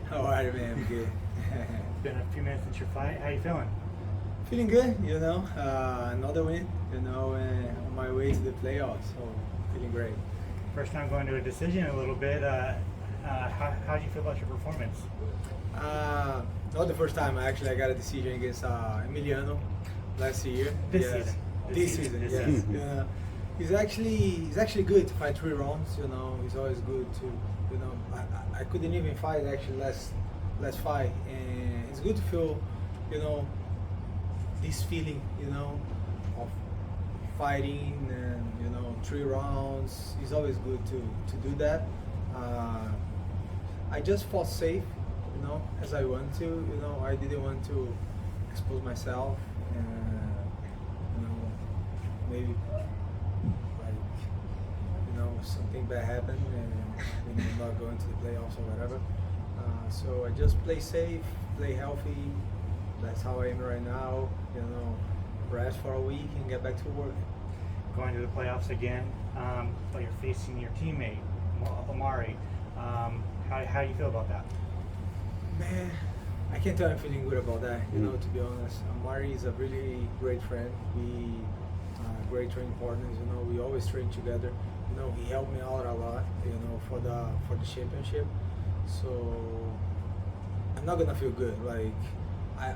How are you, man? I'm good. It's been a few minutes since your fight. How you feeling? Feeling good, another win, on my way to the playoffs, so feeling great. First time going to a decision in a little bit. How do you feel about your performance? Not the first time, actually, I got a decision against Emiliano last year. This Yes. season. This season, This yes. season. Yeah. He's actually good to fight 3 rounds, he's always good to, I couldn't even fight actually last fight, and it's good to feel, this feeling, of fighting and 3 rounds. It's always good to do that. I just fought safe, as I want to. I didn't want to expose myself, and maybe like something bad happened and we're not going to the playoffs or whatever. So I just play safe, play healthy. That's how I am right now. Rest for a week and get back to work. Going to the playoffs again, but you're facing your teammate, Omari. How do you feel about that? Man, I can't tell I'm feeling good about that, to be honest. Amari is a really great friend. We great training partners, we always train together. He helped me out a lot, for the championship. So I'm not gonna feel good. Like I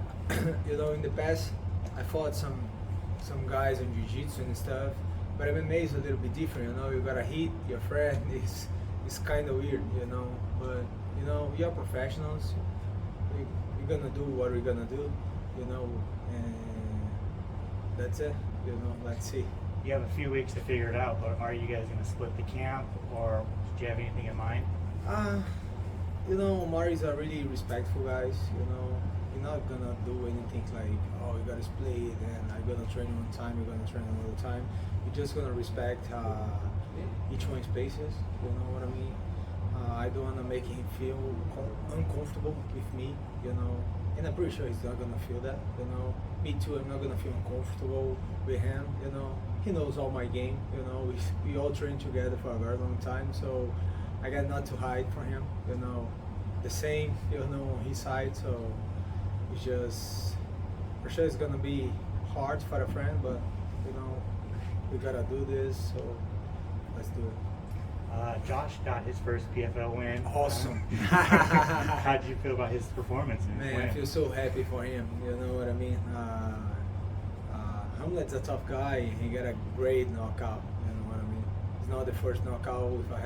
in the past I fought some guys on jiu-jitsu and stuff, but MMA is a little bit different, you gotta hit your friend. It's kind of weird, but we are professionals. We're gonna do what we're gonna do, and that's it. Let's see. You have a few weeks to figure it out, but are you guys going to split the camp, or do you have anything in mind? Omari's a really respectful guys. We're not gonna do anything like, oh, you gotta split, and I'm gonna train one time, you're gonna train another time. We're just gonna respect each one's spaces. You know what I mean? I don't wanna make him feel uncomfortable with me. And I'm pretty sure he's not gonna feel that. Me too. I'm not gonna feel uncomfortable with him. He knows all my game. We all train together for a very long time, so I got not to hide from him. The same, on his side. So it's just, for sure, it's gonna be hard for a friend, but we gotta do this. So let's do it. Josh got his first PFL win. Awesome. How did you feel about his performance? Man, I feel so happy for him. You know what I mean? Hamlet's a tough guy. He got a great knockout. You know what I mean? It's not the first knockout with a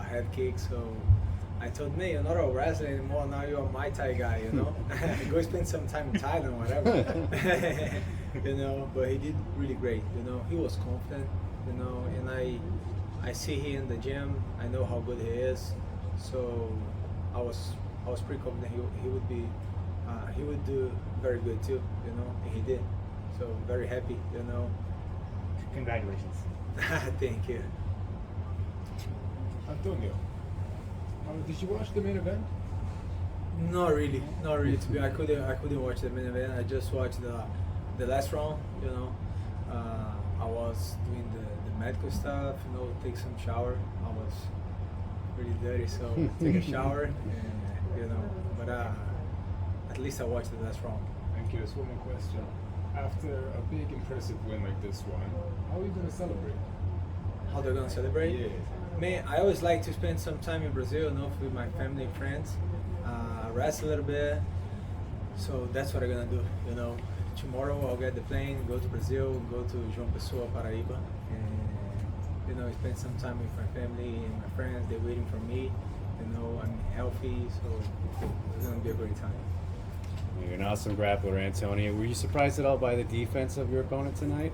head kick. So I told me, you're not a wrestler anymore. Now you're a Muay Thai guy. Go spend some time in Thailand, whatever. But he did really great. He was confident. And I see him in the gym. I know how good he is. So I was pretty confident he would do very good too. And he did. So very happy. Congratulations. Thank you. Antonio, did you watch the main event? Not really. To be, I couldn't watch the main event. I just watched the last round. I was doing the medical stuff. Take some shower. I was really dirty, so take a shower, and But at least I watched the last round. Thank you. One more question. After a big, impressive win like this one, how are you going to celebrate? How they're gonna celebrate? Yeah. Man, I always like to spend some time in Brazil, with my family and friends. Rest a little bit. So that's what I'm gonna do. Tomorrow I'll get the plane, go to Brazil, go to João Pessoa, Paraíba, and spend some time with my family and my friends. They're waiting for me. I'm healthy, so it's gonna be a great time. You're an awesome grappler, Antonio. Were you surprised at all by the defense of your opponent tonight?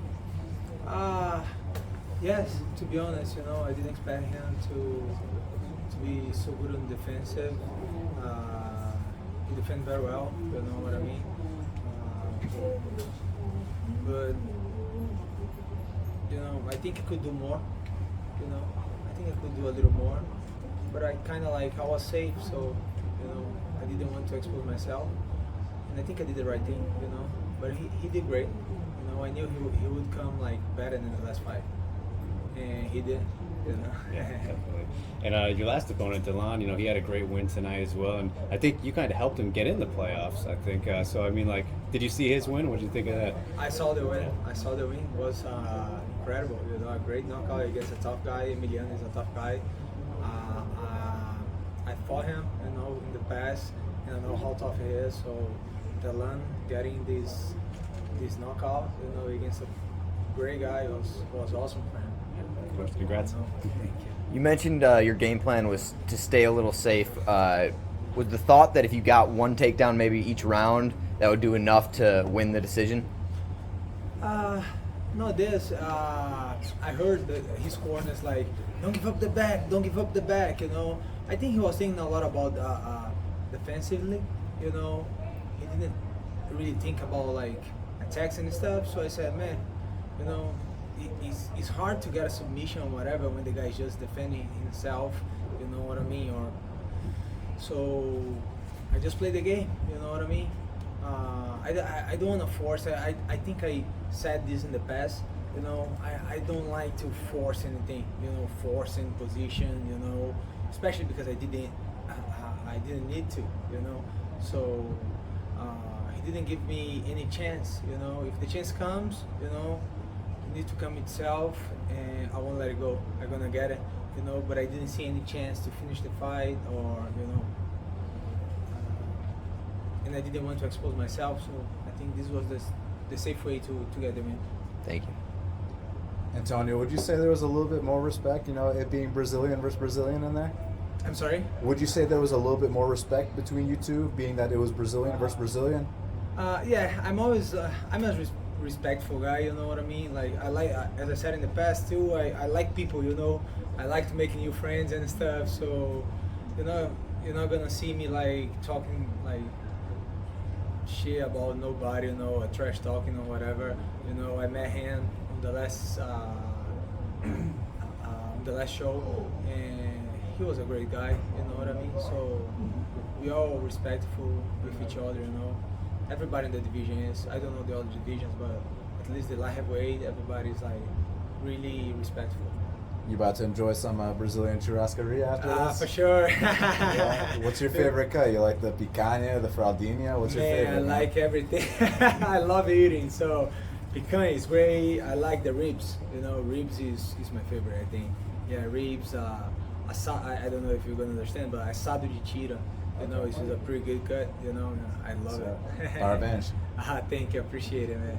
Yes, to be honest, I didn't expect him to be so good on defensive. He defended very well, you know what I mean? But I think I could do more. I think I could do a little more. But I was safe, so I didn't want to expose myself. And I think I did the right thing, But he did great. I knew he would come better than the last fight, and he did. You know. Yeah, definitely. And your last opponent, Delon, you know, he had a great win tonight as well, and I think you kind of helped him get in the playoffs. I think so. I mean, like, did you see his win? What did you think of that? I saw the win. It was incredible. You know, a great knockout against a tough guy. Emiliano is a tough guy. I fought him, you know, in the past, and I know how tough he is. So, Delon getting this knockout, you know, against a great guy was awesome for him. Of course, congrats. Thank you. You mentioned your game plan was to stay a little safe. Was the thought that if you got one takedown maybe each round, that would do enough to win the decision? No, I heard that his corners like, don't give up the back, you know. I think he was thinking a lot about defensively, you know. He didn't really think about like attacks and stuff. So I said, man, you know, it's hard to get a submission or whatever when the guy is just defending himself, you know what I mean? Or so I just play the game, you know what I mean? I don't want to force it. I think I said this in the past, you know. I don't like to force anything, you know, forcing position, you know, especially because I didn't need to, you know. So he didn't give me any chance, you know. If the chance comes, you know, it needs to come itself, and I won't let it go. I'm gonna get it, you know. But I didn't see any chance to finish the fight, or you know. And I didn't want to expose myself, so I think this was the safe way to get the win. Thank you. Antonio, would you say there was a little bit more respect, you know, it being Brazilian versus Brazilian in there? I'm sorry? Would you say there was a little bit more respect between you two, being that it was Brazilian versus Brazilian? Yeah, I'm a respectful guy, you know what I mean? Like, I like, as I said in the past too, I like people, you know. I like to make new friends and stuff, so, you know, you're not gonna see me like talking like shit about nobody, you know, trash talking or whatever. You know, I met him on the last show, and he was a great guy. You know what I mean? So we all respectful with each other. You know, everybody in the division is. I don't know the other divisions, but at least the light heavyweight, everybody's like really respectful. You about to enjoy some Brazilian churrascaria after this? For sure. Yeah. What's your favorite cut? You like the picanha, the fraldinha? What's your favorite? I like everything. I love eating. So picanha is great. I like the ribs. You know, ribs is my favorite, I think. Yeah, ribs. I don't know if you're gonna understand, but assado de tira. You know, it's a pretty good cut. You know, I love it. Parabéns. Thank you. Appreciate it, man.